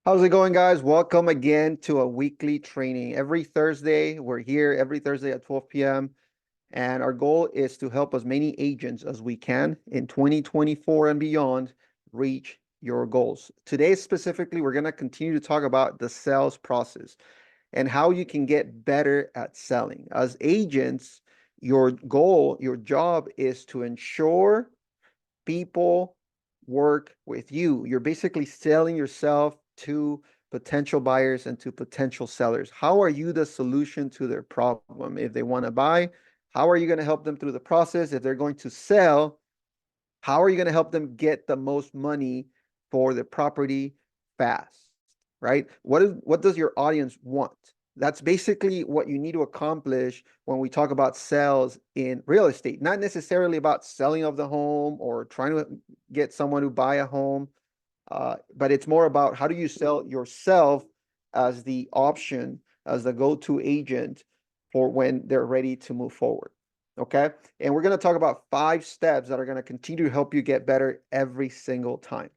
How's it going, guys? Welcome again to a weekly training. Every Thursday, we're here every Thursday at 12 p.m. And our goal is to help as many agents as we can in 2024 and beyond reach your goals. Today, specifically, we're going to continue to talk about the sales process and how you can get better at selling. As agents, your goal, your job is to ensure people work with you. You're basically selling yourself to potential buyers and to potential sellers. How are you the solution to their problem? If they want to buy, how are you going to help them through the process? If they're going to sell, how are you going to help them get the most money for the property fast? Right? What does your audience want? That's basically what you need to accomplish when we talk about sales in real estate. Not necessarily about selling of the home or trying to get someone to buy a home, but it's more about how do you sell yourself as the option, as the go-to agent for when they're ready to move forward. Okay. And we're going to talk about 5 steps that are going to continue to help you get better every single time.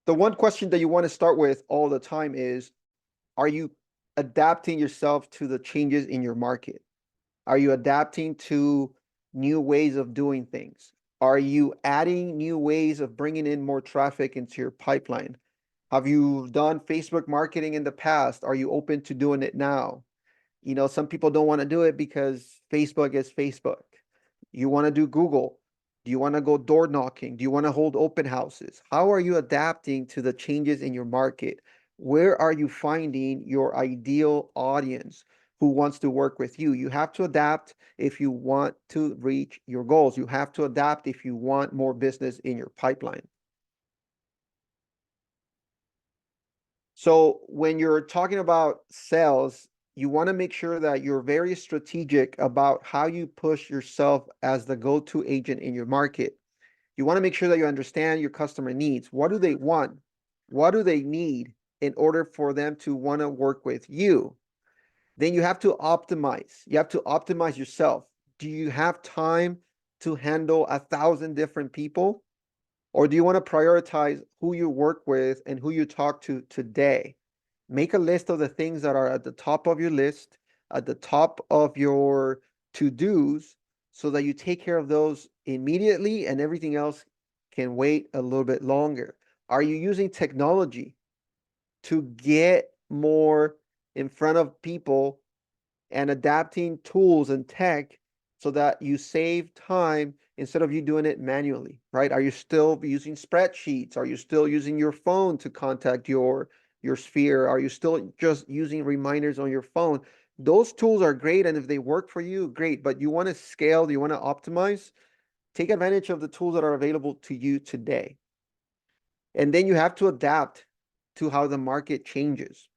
The one question that you want to start with all the time is, are you adapting yourself to the changes in your market? Are you adapting to new ways of doing things? Are you adding new ways of bringing in more traffic into your pipeline? Have you done Facebook marketing in the past? Are you open to doing it now? You know, some people don't want to do it because Facebook is Facebook. You want to do Google. Do you want to go door knocking? Do you want to hold open houses? How are you adapting to the changes in your market? Where are you finding your ideal audience who wants to work with you? You have to adapt if you want to reach your goals. You have to adapt if you want more business in your pipeline. So when you're talking about sales, you want to make sure that you're very strategic about how you push yourself as the go-to agent in your market. You want to make sure that you understand your customer needs. What do they want? What do they need in order for them to want to work with you? Then you have to optimize. You have to optimize yourself. Do you have time to handle 1,000 different people? Or do you want to prioritize who you work with and who you talk to today? Make a list of the things that are at the top of your list, at the top of your to-dos, so that you take care of those immediately and everything else can wait a little bit longer. Are you using technology to get more in front of people and adapting tools and tech so that you save time instead of you doing it manually, right? Are you still using spreadsheets? Are you still using your phone to contact your sphere? Are you still just using reminders on your phone? Those tools are great, and if they work for you, great. But you want to scale, you want to optimize, take advantage of the tools that are available to you today. And then you have to adapt to how the market changes.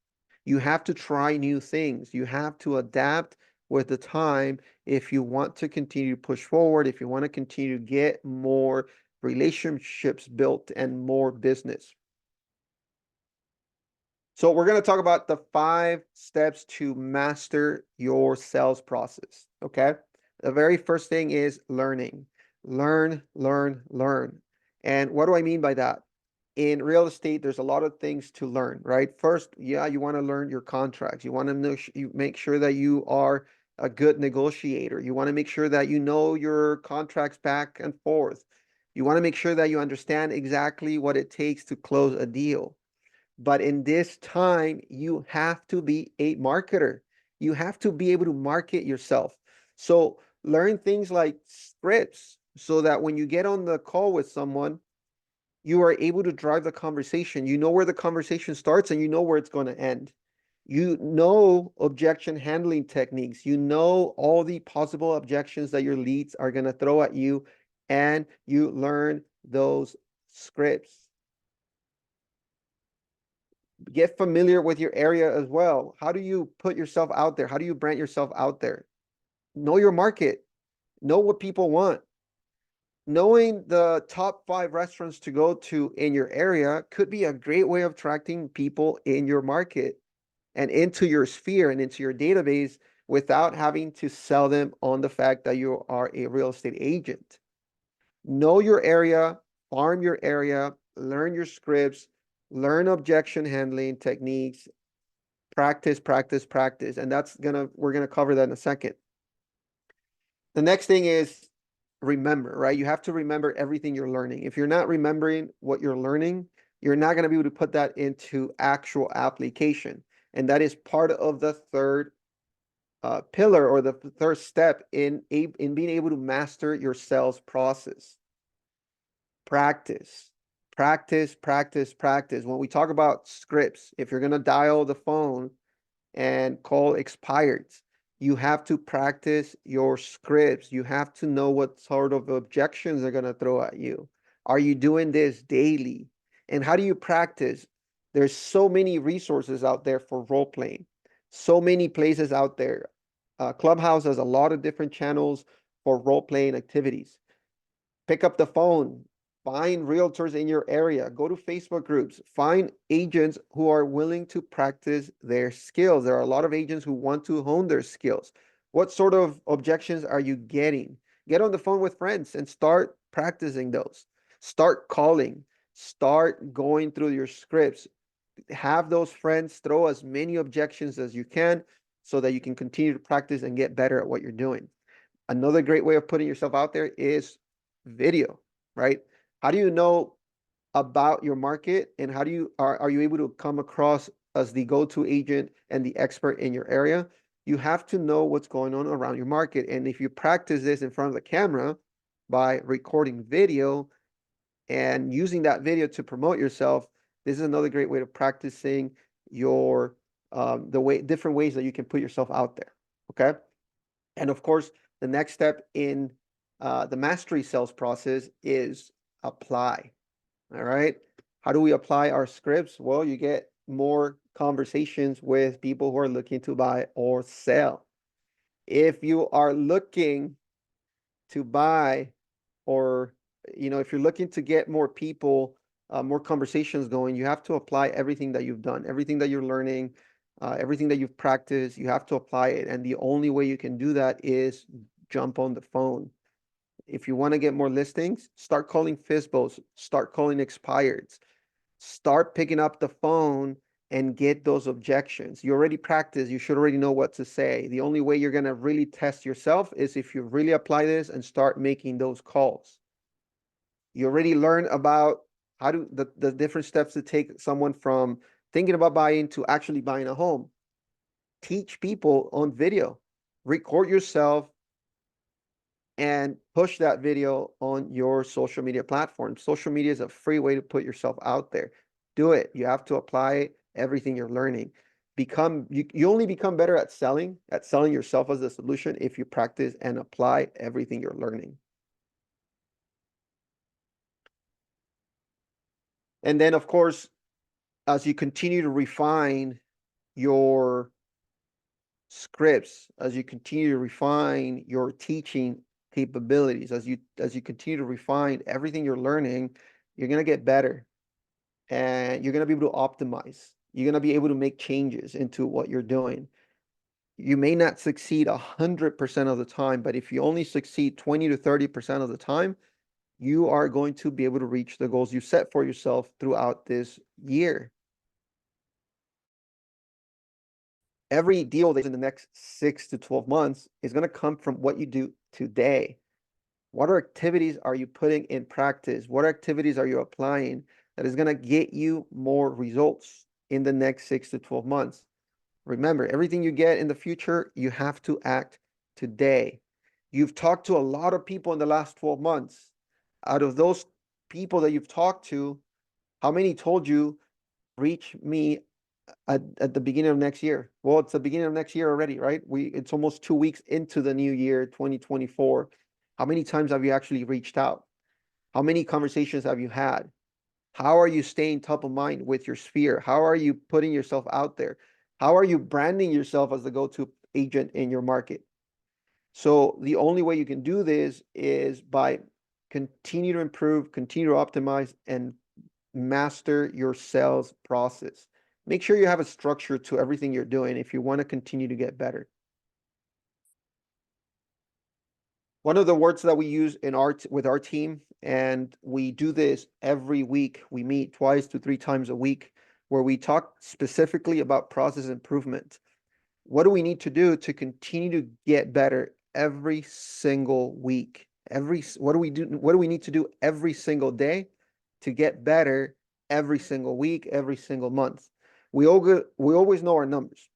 You have to try new things. You have to adapt with the time if you want to continue to push forward, if you want to continue to get more relationships built and more business. So we're going to talk about the 5 steps to master your sales process. Okay. The very first thing is learning. Learn, learn, learn. And what do I mean by that? In real estate, there's a lot of things to learn, right? First, yeah, you want to learn your contracts. You want to make sure that you are a good negotiator. You want to make sure that you know your contracts back and forth. You want to make sure that you understand exactly what it takes to close a deal. But in this time, you have to be a marketer. You have to be able to market yourself. So learn things like scripts so that when you get on the call with someone, you are able to drive the conversation. You know where the conversation starts and you know where it's going to end. You know objection handling techniques. You know all the possible objections that your leads are going to throw at you, and you learn those scripts. Get familiar with your area as well. How do you put yourself out there? How do you brand yourself out there? Know your market. Know what people want. Knowing the top 5 restaurants to go to in your area could be a great way of attracting people in your market and into your sphere and into your database without having to sell them on the fact that you are a real estate agent. Know your area, farm your area, learn your scripts, learn objection handling techniques, practice, practice, practice. And we're gonna cover that in a second. The next thing is remember, right? You have to remember everything you're learning. If you're not remembering what you're learning, you're not going to be able to put that into actual application. And that is part of the third pillar, or the third step in being able to master your sales process. Practice, practice, practice, practice. When we talk about scripts, if you're going to dial the phone and call expireds, you have to practice your scripts. You have to know what sort of objections they're going to throw at you. Are you doing this daily? And how do you practice? There's so many resources out there for role playing, so many places out there. Clubhouse has a lot of different channels for role playing activities. Pick up the phone, find realtors in your area, go to Facebook groups, find agents who are willing to practice their skills. There are a lot of agents who want to hone their skills. What sort of objections are you getting? Get on the phone with friends and start practicing those. Start calling, start going through your scripts. Have those friends throw as many objections as you can so that you can continue to practice and get better at what you're doing. Another great way of putting yourself out there is video, right? How do you know about your market, and how do you are you able to come across as the go-to agent and the expert in your area? You have to know what's going on around your market. And if you practice this in front of the camera by recording video and using that video to promote yourself, this is another great way of practicing your different ways that you can put yourself out there. Okay. And of course, the next step in the mastery sales process is apply. All right. How do we apply our scripts? Well, you get more conversations with people who are looking to buy or sell. If you are looking to buy, or if you're looking to get more people, more conversations going, you have to apply everything that you've done, everything that you're learning, everything that you've practiced. You have to apply it. And the only way you can do that is jump on the phone. If you want to get more listings, start calling FISBOs, start calling expireds, start picking up the phone and get those objections. You already practiced, you should already know what to say. The only way you're going to really test yourself is if you really apply this and start making those calls. You already learned about how to the different steps to take someone from thinking about buying to actually buying a home. Teach people on video, record yourself, and push that video on your social media platform. Social media is a free way to put yourself out there. Do it. You have to apply everything you're learning. You only become better at selling yourself as a solution if you practice and apply everything you're learning. And then, of course, as you continue to refine your scripts, as you continue to refine your teaching capabilities, as you continue to refine everything you're learning, you're going to get better, and you're going to be able to optimize. You're going to be able to make changes into what you're doing. You may not succeed 100% of the time, but if you only succeed 20 to 30% of the time, you are going to be able to reach the goals you set for yourself throughout this year. Every deal that's in the next 6 to 12 months is going to come from what you do today. What activities are you putting in practice? What activities are you applying that is going to get you more results in the next 6 to 12 months? Remember, everything you get in the future, you have to act today. You've talked to a lot of people in the last 12 months. Out of those people that you've talked to, how many told you, reach me at the beginning of next year? Well, it's the beginning of next year already, right? It's almost 2 weeks into the new year, 2024. How many times have you actually reached out? How many conversations have you had? How are you staying top of mind with your sphere? How are you putting yourself out there? How are you branding yourself as the go-to agent in your market? So the only way you can do this is by continue to improve, continue to optimize, and master your sales process. Make sure you have a structure to everything you're doing if you want to continue to get better. One of the words that we use with our team And we do this every week. We meet twice to three times a week where we talk specifically about process improvement. What do we need to do to continue to get better every single week? What do we do? What do we need to do every single day to get better every single week, every single month? We always know our numbers.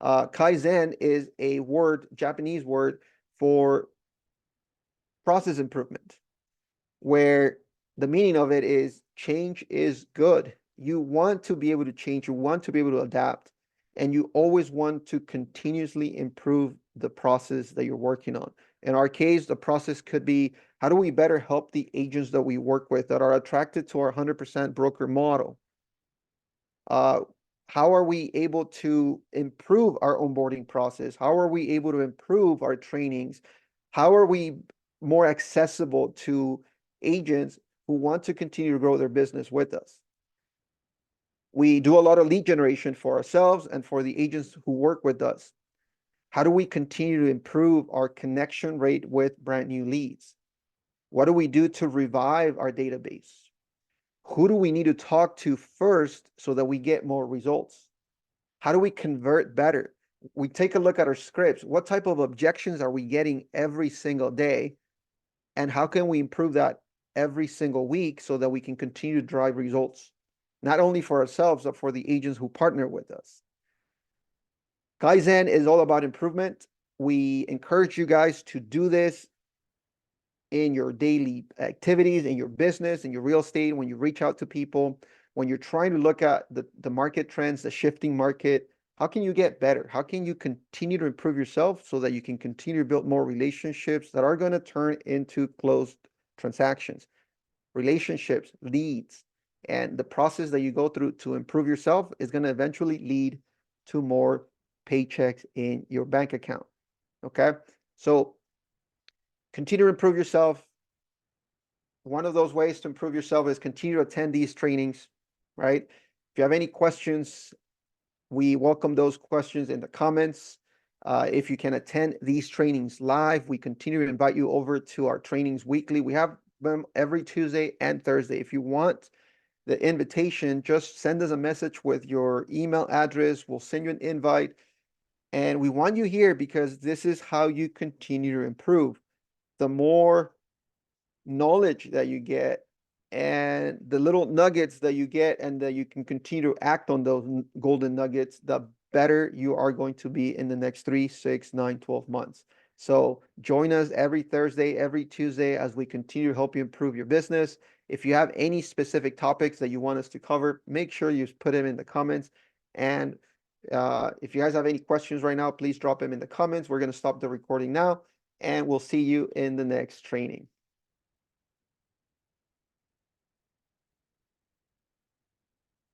Kaizen is a word, Japanese word for process improvement, where the meaning of it is change is good. You want to be able to change, you want to be able to adapt, and you always want to continuously improve the process that you're working on. In our case, the process could be, how do we better help the agents that we work with that are attracted to our 100% broker model? Uh, how are we able to improve our onboarding process? How are we able to improve our trainings? How are we more accessible to agents who want to continue to grow their business with us? We do a lot of lead generation for ourselves and for the agents who work with us. How do we continue to improve our connection rate with brand new leads? What do we do to revive our database? Who do we need to talk to first so that we get more results? How do we convert better? We take a look at our scripts. What type of objections are we getting every single day? And how can we improve that every single week so that we can continue to drive results, not only for ourselves, but for the agents who partner with us? Kaizen is all about improvement. We encourage you guys to do this in your daily activities, in your business, in your real estate, when you reach out to people, when you're trying to look at the market trends, the shifting market. How can you get better? How can you continue to improve yourself so that you can continue to build more relationships that are going to turn into closed transactions, relationships, leads, and the process that you go through to improve yourself is going to eventually lead to more paychecks in your bank account. Okay. So continue to improve yourself. One of those ways to improve yourself is continue to attend these trainings, right? If you have any questions, we welcome those questions in the comments. If you can attend these trainings live, we continue to invite you over to our trainings weekly. We have them every Tuesday and Thursday. If you want the invitation, just send us a message with your email address. We'll send you an invite. And we want you here because this is how you continue to improve. The more knowledge that you get and the little nuggets that you get and that you can continue to act on those golden nuggets, the better you are going to be in the next 3, 6, 9, 12 months. So join us every Thursday, every Tuesday as we continue to help you improve your business. If you have any specific topics that you want us to cover, make sure you put them in the comments. And if you guys have any questions right now, please drop them in the comments. We're going to stop the recording now, and we'll see you in the next training.